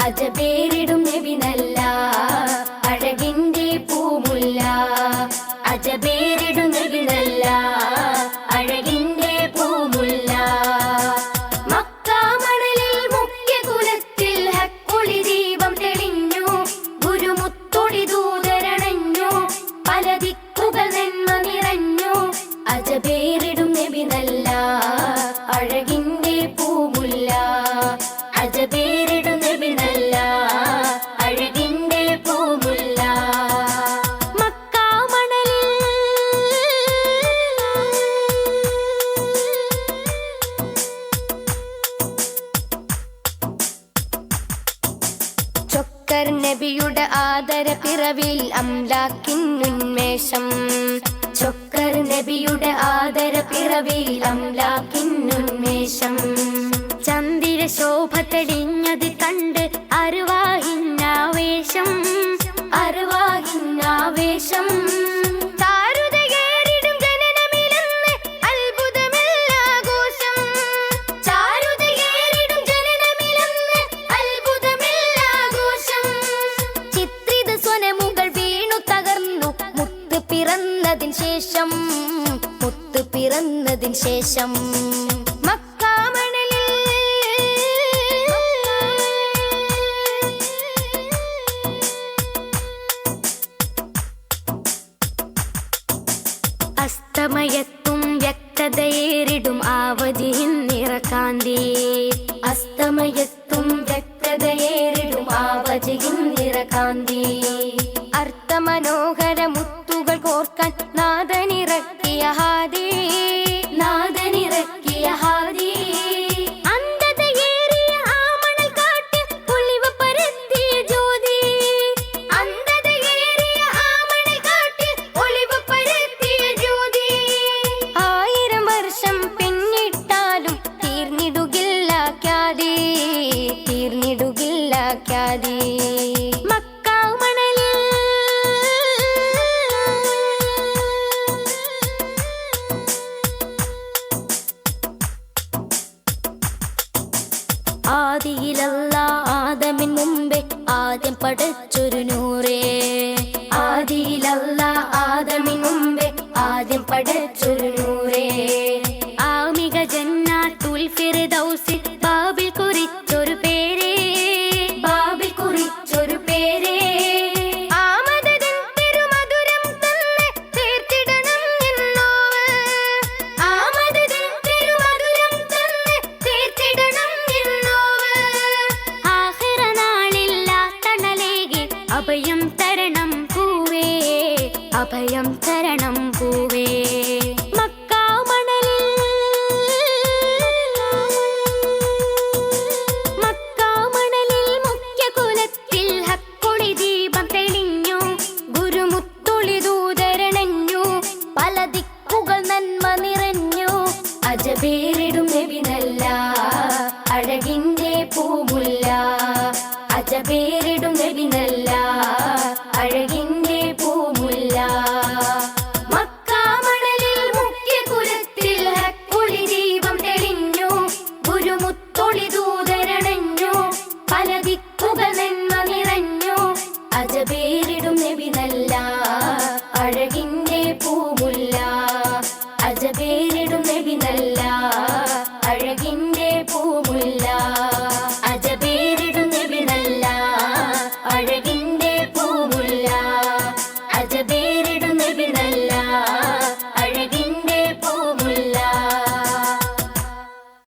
അജബേരിടും നബി നല്ല അഴകിന്റെ പൂമുല്ല അജബേരിടും നബി നല്ല അഴകിന്റെ പൂമുല്ല മക്കാ മണലിൽ മുഖ്യ കുലത്തിൽ ഹക്കൊളി ദീപം തെളിഞ്ഞു ഗുരുമുത്തൊളി ദൂതരണഞ്ഞു പല ദിക്കുകൾ നന്മ നിറഞ്ഞു അജബേരിടും നബി നല്ല അഴകിന്റെ പൂമുല്ല അജബേരിടും നബി നല്ല അഴകിന്റെ പൂമുല്ല മക്കാ മണലിൽ ചൊക്കർ നബിയുടെ ആദര പിറവിൽ അംലാക്കിന്നുന്മേഷം ചൊക്കർ നബിയുടെ ആദര പിറവിൽ അംലാക്കിന്നുന്മേഷം ചന്ദിര ശോഭ തെളിഞ്ഞത് കണ്ട് അരുവാഹിന്നാവേശം അരുവാഹിന്നാവേശം ചാരുതയേറിടും ജനനമിലെന്ന് അത്ഭുതമില്ലാഘോഷം ചാരുതയേറിടും ജനനമിലെന്ന് അത്ഭുതമില്ലാഘോഷം ചിത്രിത സ്വനമുകൾ വീണു തകർന്നു മുത്ത് പിറന്നതിൻ ശേഷം മുത്ത് പിറന്നതിൻ ശേഷം അസ്തമയത്തും വ്യക്തതയേറിടും ആവതിയിൽ നിറകാന്തി അസ്തമയത്തും വ്യക്തതയേറിടും ആവതിയിൽ നിറകാന്തി അർത്ഥമനോഹര മുത്തുകൾ കോർക്കാൻ നാദനിറക്കിയ ഹാദി നാദനിറക്കിയ ഹാദി മക്കാ മണലിൽ ആദിയിലല്ല ആദമിൻ മുമ്പേ ആദ്യം പടച്ചൊരു നൂറേ ആദിയിലല്ല ആദമിൻ മുമ്പേ ആദ്യം പടച്ചൊരു നൂറേ ആമിക ജന്നാത്തുൽ ഫിർദൗസിൽ ബാബിൽ കുറിച്ചൊരു പേരേ അഭയം തരണം പൂവേ അഭയം തരണം പൂവേ മക്കാ മണലിൽ മക്കാ മണലിൽ മുഖ്യ കുലത്തിൽ ഹക്കൊളി ദീപം തെളിഞ്ഞു ഗുരുമുത്തൊളി ദൂതരണഞ്ഞു പല ദിക്കുകൾ നന്മ നിറഞ്ഞു അജബേരിടും നബി നല്ല അഴകിന്റെ പൂമുല്ല അജബേരിടും നബി നല്ല അഴകിന്റെ പൂമുല്ല മക്കാ മണലിൽ മുഖ്യ കുലത്തിൽ ഹക്കൊളി ദീപം തെളിഞ്ഞു ഗുരുമുത്തൊളി ദൂതരണഞ്ഞു പല ദിക്കുകൾ നന്മ നിറഞ്ഞു അജബേരിടും നബി നല്ല